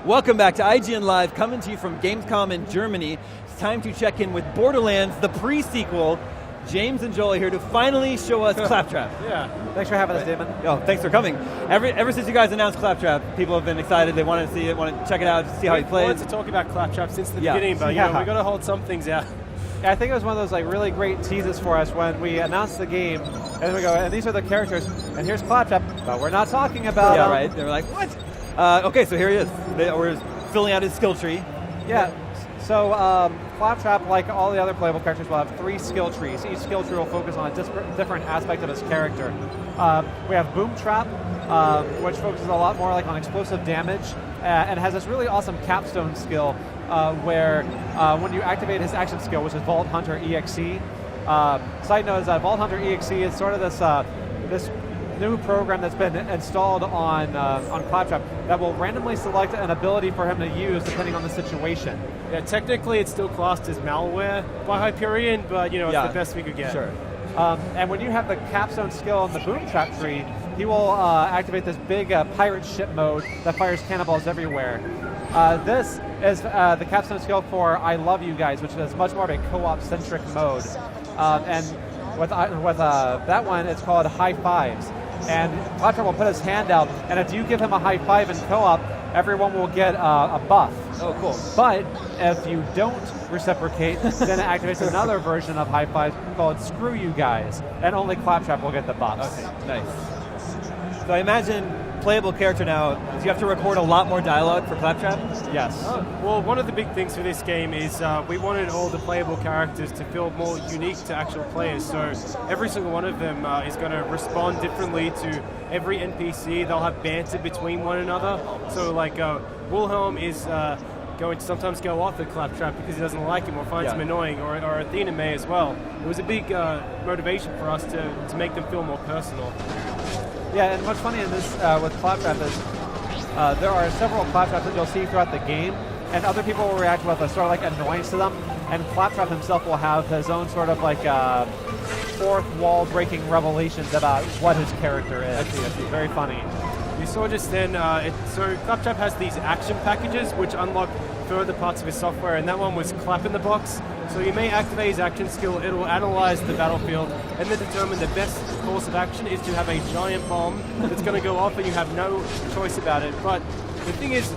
Welcome back to IGN Live, coming to you from Gamescom in Germany. It's time to check in with Borderlands, the pre-sequel. James and Joel are here to finally show us Claptrap. Yeah, thanks for having us, Damon. Oh, thanks for coming. Ever since you guys announced Claptrap, people have been excited. They want to see it, want to check it out, see how he plays. We wanted to talk about Claptrap since the beginning, but you know, we got to hold some things out. Yeah, I think it was one of those really great teases for us when we announced the game, and then we go, and these are the characters, and here's Claptrap, but we're not talking about him. Yeah, right. They were like, what? Okay, so here he is. We're filling out his skill tree. Yeah. So Claptrap, like all the other playable characters, will have 3 skill trees. Each skill tree will focus on a different aspect of his character. We have Boom Trap, which focuses a lot more on explosive damage, and has this really awesome capstone skill where when you activate his action skill, which is Vault Hunter EXE. Side note is that Vault Hunter EXE is sort of this new program that's been installed on Claptrap that will randomly select an ability for him to use depending on the situation. Yeah, technically it's still classed as malware by Hyperion, but you know, it's the best we could get. Sure. And when you have the capstone skill in the Boom Trap tree, he will activate this big pirate ship mode that fires cannonballs everywhere. This is the capstone skill for I Love You Guys, which is much more of a co-op centric mode. And with that one, it's called High Fives. And Claptrap will put his hand out, and if you give him a high five in co-op, everyone will get a buff. Oh, cool. But if you don't reciprocate, then it activates another version of high fives called Screw You Guys, and only Claptrap will get the buffs. Okay, nice. So I imagine playable character now, do you have to record a lot more dialogue for Claptrap? Yes. Well, one of the big things for this game is we wanted all the playable characters to feel more unique to actual players. So every single one of them is going to respond differently to every NPC. They'll have banter between one another. So like Wilhelm is going to sometimes go off at Claptrap because he doesn't like him or finds him annoying, or Athena may as well. It was a big motivation for us to make them feel more personal. Yeah, and what's funny in this with Claptrap is there are several Claptraps that you'll see throughout the game, and other people will react with a sort of annoyance to them, and Claptrap himself will have his own sort of fourth wall breaking revelations about what his character is. It's very funny. You saw just then, so Claptrap has these action packages which unlock further parts of his software, and that one was Clap in the Box. So you may activate his action skill, it will analyze the battlefield, and then determine the best course of action is to have a giant bomb that's going to go off and you have no choice about it. But the thing is,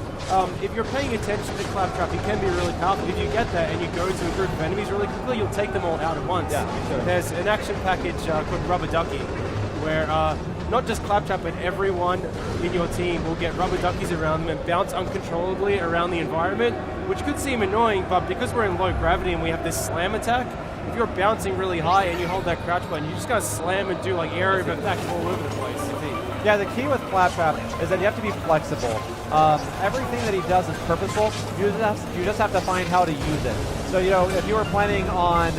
if you're paying attention to Claptrap, he can be really powerful. If you get that and you go to a group of enemies really quickly, you'll take them all out at once. Yeah, sure. There's an action package called Rubber Ducky, where not just Claptrap, but everyone in your team will get rubber duckies around them and bounce uncontrollably around the environment, which could seem annoying, but because we're in low gravity and we have this slam attack, if you're bouncing really high and you hold that crouch button, you just gotta slam and do area of effect all over the place. Yeah, the key with Claptrap is that you have to be flexible. Everything that he does is purposeful. You just have to find how to use it. So if you were planning on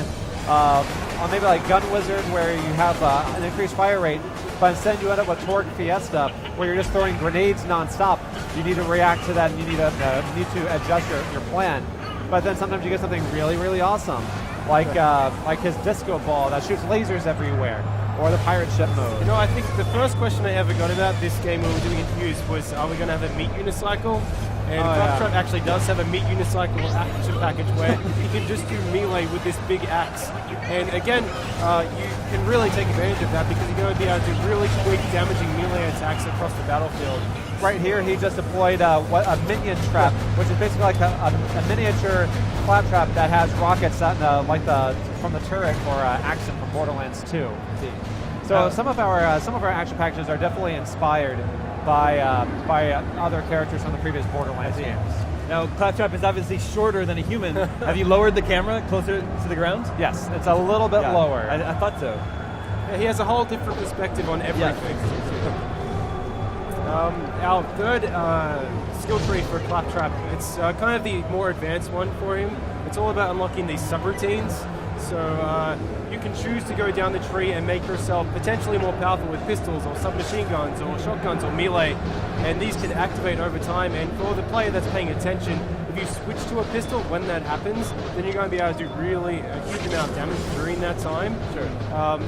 maybe Gun Wizard, where you have an increased fire rate, but instead you end up with Torque Fiesta, where you're just throwing grenades nonstop. You need to react to that, and you need to adjust your plan. But then sometimes you get something really, really awesome, like his disco ball that shoots lasers everywhere, or the pirate ship mode. I think the first question I ever got about this game when we were doing interviews was, are we going to have a meat unicycle? And Claptrap actually does have a meat unicycle action package where you can just do melee with this big axe. And again, you can really take advantage of that because you're going to be able to do really quick damaging melee attacks across the battlefield. Right here, he just deployed a minion trap, which is basically a miniature Claptrap that has rockets that, from the turret for action from Borderlands 2. So some of our action packages are definitely inspired by other characters from the previous Borderlands games. Now, Claptrap is obviously shorter than a human. Have you lowered the camera closer to the ground? Yes, it's a little bit lower. I thought so. Yeah, he has a whole different perspective on everything. Our third skill tree for Claptrap, it's kind of the more advanced one for him. It's all about unlocking these subroutines. So you can choose to go down the tree and make yourself potentially more powerful with pistols or submachine guns or shotguns or melee, and these can activate over time, and for the player that's paying attention, if you switch to a pistol when that happens, then you're going to be able to do really a huge amount of damage during that time. Sure.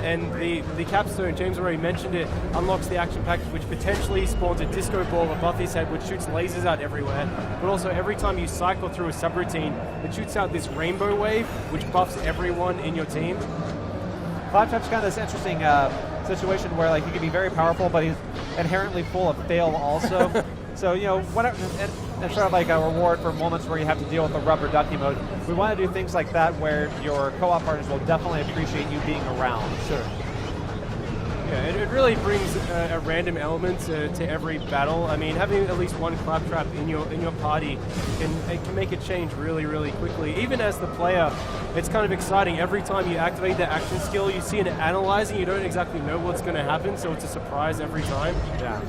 And the capstone, James already mentioned it, unlocks the action package, which potentially spawns a disco ball above his head, which shoots lasers out everywhere. But also, every time you cycle through a subroutine, it shoots out this rainbow wave, which buffs everyone in your team. Claptrap's kind of this interesting situation where like he can be very powerful, but he's inherently full of fail also. So, you know, whatever, and sort of like a reward for moments where you have to deal with the rubber ducky mode. We want to do things like that where your co-op partners will definitely appreciate you being around. Sure. Yeah, it really brings a random element to every battle. I mean, having at least one Claptrap in your party can make it change really, really quickly. Even as the player, it's kind of exciting. Every time you activate the action skill, you see it analyzing. You don't exactly know what's going to happen, so it's a surprise every time. Yeah.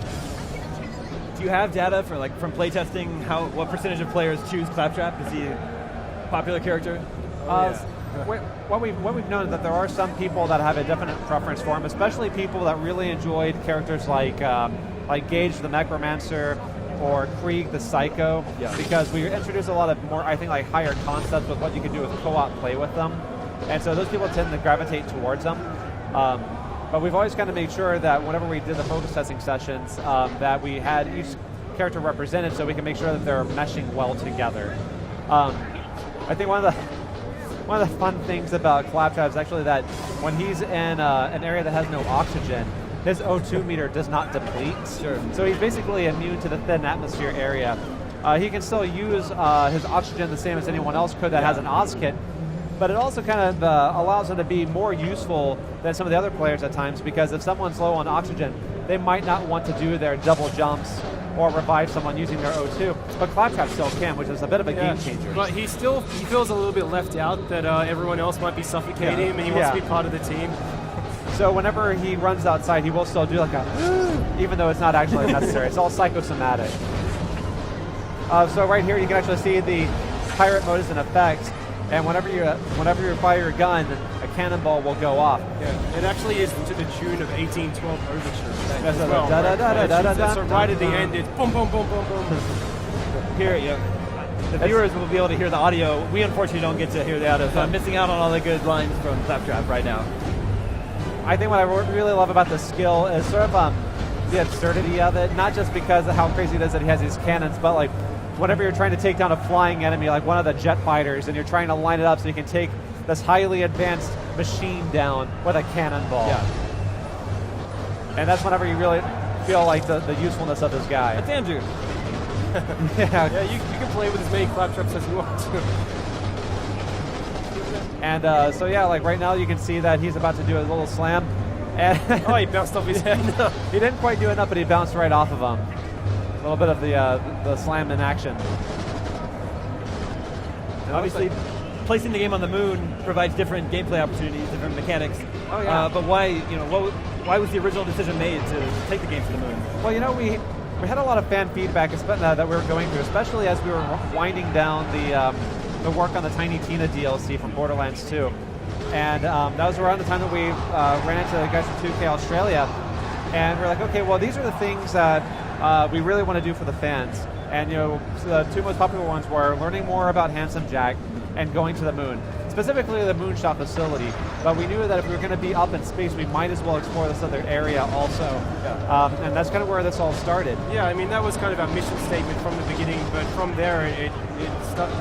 Do you have data for from playtesting what percentage of players choose Claptrap? Is he a popular character? What we've known is that there are some people that have a definite preference for him, especially people that really enjoyed characters like Gage the Necromancer or Krieg the Psycho, because we introduced a lot of more, I think, like higher concepts with what you can do with co-op play with them, and so those people tend to gravitate towards them. But we've always kind of made sure that whenever we did the focus testing sessions, that we had each character represented so we can make sure that they're meshing well together. I think one of the fun things about Claptrap is actually that when he's in an area that has no oxygen, his O2 meter does not deplete. Sure. So he's basically immune to the thin atmosphere area. He can still use his oxygen the same as anyone else could that has an Oz kit, but it also kind of allows him to be more useful than some of the other players at times, because if someone's low on oxygen, they might not want to do their double jumps or revive someone using their O2, but Claptrap still can, which is a bit of a game changer. But he feels a little bit left out, that everyone else might be suffocating him, and he wants to be part of the team. So whenever he runs outside, he will still do like a even though it's not actually necessary. It's all psychosomatic. So right here you can actually see the pirate mode is in effect, and whenever you fire your gun, a cannonball will go off. Yeah, it actually is to the tune of 1812 Overture. So right at the end, it's boom, boom, boom, boom, boom. Here, the viewers will be able to hear the audio. We unfortunately don't get to hear the audio, so I'm missing out on all the good lines from Claptrap right now. I think what I really love about this skill is sort of the absurdity of it, not just because of how crazy it is that he has these cannons, but like whenever you're trying to take down a flying enemy, like one of the jet fighters, and you're trying to line it up so you can take this highly advanced machine down with a cannonball. Yeah. And that's whenever you really feel like the usefulness of this guy. That's Andrew. Yeah, you can play with as many Claptraps as you want. And so yeah, like right now you can see that he's about to do a little slam. And oh, he bounced off his head. He didn't quite do enough, but he bounced right off of him. A little bit of the slam in action. And obviously, placing the game on the moon provides different gameplay opportunities, different mechanics. Oh yeah. But why, why was the original decision made to take the game to the moon? Well, we had a lot of fan feedback that we were going through, especially as we were winding down the work on the Tiny Tina DLC from Borderlands 2. And that was around the time that we ran into the guys from 2K Australia. And we're like, okay, well, these are the things that we really want to do for the fans. And so the two most popular ones were learning more about Handsome Jack and going to the moon, specifically the Moonshot facility. But we knew that if we were going to be up in space, we might as well explore this other area also. Yeah. And that's kind of where this all started. Yeah, I mean, that was kind of our mission statement from the beginning, but from there it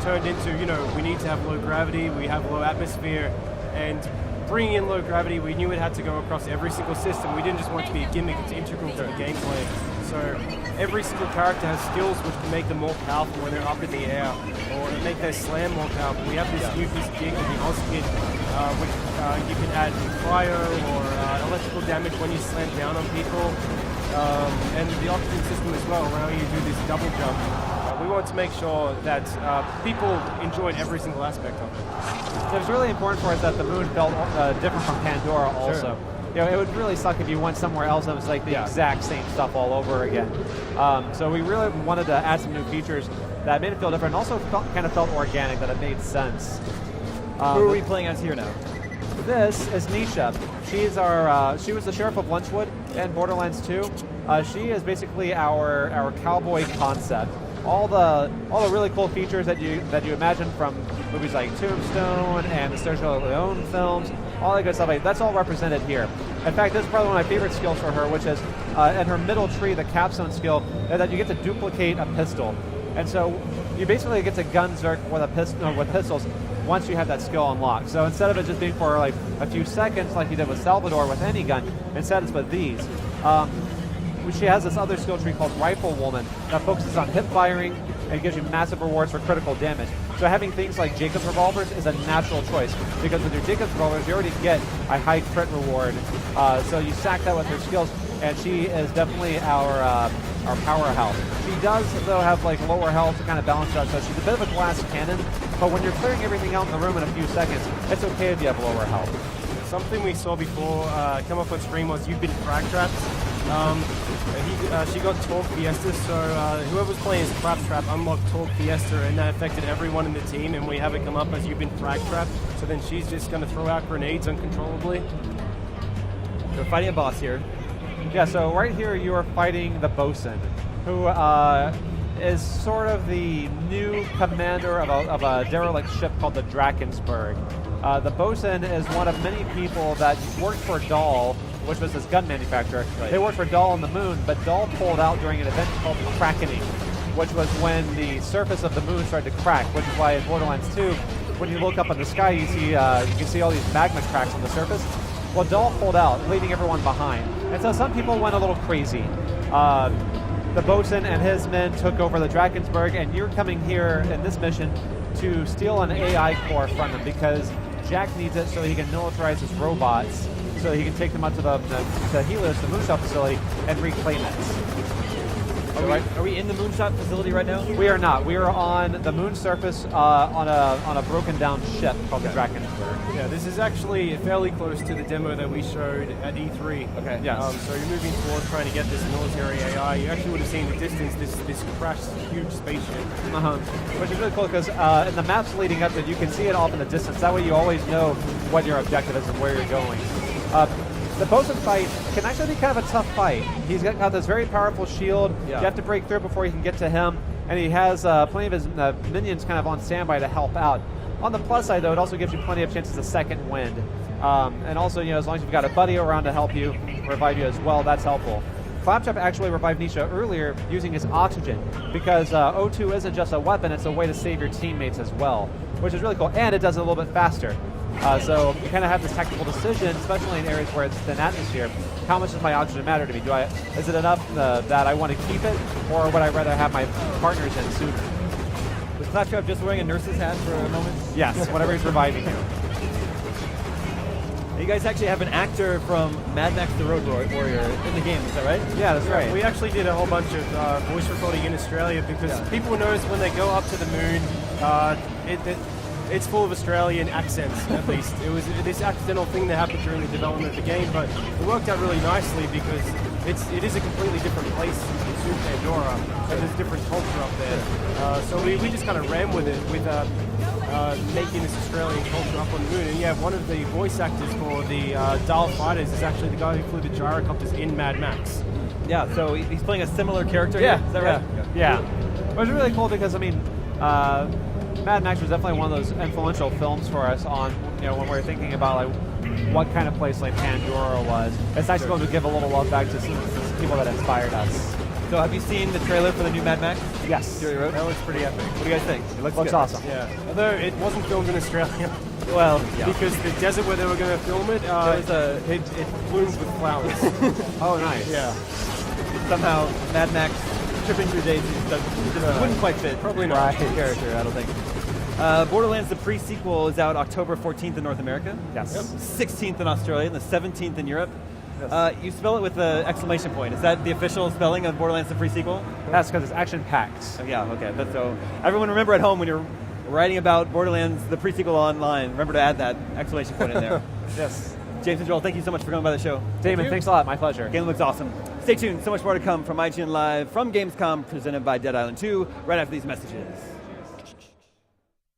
turned into, we need to have low gravity, we have low atmosphere, and bringing in low gravity, we knew it had to go across every single system. We didn't just want it to be a gimmick, it's integral to the gameplay. So every single character has skills which can make them more powerful when they're up in the air, or make their slam more powerful. We have this new piece of jig with the Oz kit, which you can add fire or electrical damage when you slam down on people, and the oxygen system as well, allowing you to do this double jump. We wanted to make sure that people enjoyed every single aspect of it. It was really important for us that the moon felt different from Pandora also. Sure. It would really suck if you went somewhere else and it was like the exact same stuff all over again. So we really wanted to add some new features that made it feel different, and also kind of felt organic, that it made sense. Who are we playing as here now? This is Nisha. She was the Sheriff of Lunchwood in Borderlands 2. She is basically our cowboy concept. all the really cool features that you imagine from movies like Tombstone and the Sergio Leone films, all that good stuff. That's all represented here. In fact, this is probably one of my favorite skills for her, which is in her middle tree, the capstone skill, is that you get to duplicate a pistol, and so you basically get to gun Zerk with pistols once you have that skill unlocked. So instead of it just being for like a few seconds, like you did with Salvador with any gun, instead it's with these. She has this other skill tree called Rifle Woman that focuses on hip firing and gives you massive rewards for critical damage. So having things like Jacob's revolvers is a natural choice, because with your Jacob's revolvers you already get a high crit reward. So you stack that with her skills, and she is definitely our powerhouse. She does though have like lower health to kind of balance it out, so she's a bit of a glass cannon, but when you're clearing everything out in the room in a few seconds, it's okay if you have lower health. Something we saw before come up on stream was you've been frag trapped. She got Torque Fiesta, so whoever was playing as Claptrap unlocked Torque Fiesta, and that affected everyone in the team, and we have it come up as you've been frag trapped, so then she's just going to throw out grenades uncontrollably. We're fighting a boss here. Yeah, so right here you are fighting the Bosun, who is sort of the new commander of a derelict ship called the Drakensberg. The Bosun is one of many people that worked for Dahl, which was this gun manufacturer. Right. They worked for Dahl on the moon, but Dahl pulled out during an event called Krakening, which was when the surface of the moon started to crack, which is why in Borderlands 2, when you look up in the sky, you can see all these magma cracks on the surface. Well, Dahl pulled out, leaving everyone behind. And so some people went a little crazy. The Bosun and his men took over the Drakensberg, and you're coming here in this mission to steal an AI core from them, because Jack needs it so he can militarize his robots, so he can take them up to the Helios, the Moonshot facility, and reclaim it. Are we in the Moonshot facility right now? We are not. We are on the moon surface on a broken down ship called the Drakensberg. Yeah, this is actually fairly close to the demo that we showed at E3. Okay. Yes. So you're moving toward trying to get this military AI. You actually would have seen the distance, this crashed huge spaceship. Which is really cool, because in the maps leading up to it, you can see it off in the distance. That way you always know what your objective is and where you're going. The Bosun fight can actually be kind of a tough fight. He's got this very powerful shield. Yeah. You have to break through before you can get to him, and he has plenty of his minions kind of on standby to help out. On the plus side, though, it also gives you plenty of chances of second wind. And also, as long as you've got a buddy around to help you, revive you as well, that's helpful. Claptrap actually revived Nisha earlier using his oxygen, because O2 isn't just a weapon, it's a way to save your teammates as well, which is really cool, and it does it a little bit faster. So you kind of have this tactical decision, especially in areas where it's thin atmosphere. How much does my oxygen matter to me? Is it enough that I want to keep it, or would I rather have my partners in sooner? Was Claptrap just wearing a nurse's hat for a moment? Yes, whenever he's reviving you. You guys actually have an actor from Mad Max the Road Warrior in the game, is that right? Yeah, that's right. We actually did a whole bunch of voice recording in Australia, because people notice when they go up to the moon, it's full of Australian accents, at least. It was this accidental thing that happened during the development of the game, but it worked out really nicely, because it is a completely different place to Pandora, and there's different culture up there. So we just kind of ran with it, with making this Australian culture up on the moon. And yeah, one of the voice actors for the Dahl fighters is actually the guy who flew the gyrocopters in Mad Max. Yeah, so he's playing a similar character here? Is that right? Yeah. It was really cool, because, I mean, Mad Max was definitely one of those influential films for us on, when we were thinking about like what kind of place like Pandora was. It's nice to be able to give a little love back to some people that inspired us. So have you seen the trailer for the new Mad Max? Yes. Fury Road? That looks pretty epic. What do you guys think? It looks awesome. Yeah. Although it wasn't filmed in Australia. Well, yeah. Because the desert where they were going to film it, it blooms with flowers. Oh, nice. Yeah. Somehow Mad Max tripping through daisies wouldn't quite fit. Probably not. His character, I don't think. Borderlands, the pre-sequel, is out October 14th in North America. Yes. 16th in Australia, and the 17th in Europe. Yes. You spell it with an exclamation point. Is that the official spelling of Borderlands, the pre-sequel? That's because it's action-packed. Oh, yeah, okay. But so everyone remember at home when you're writing about Borderlands, the pre-sequel online, remember to add that exclamation point in there. Yes. James and Joel, thank you so much for coming by the show. Damon, thanks a lot. My pleasure. Game looks awesome. Stay tuned. So much more to come from IGN Live, from Gamescom, presented by Dead Island 2, right after these messages.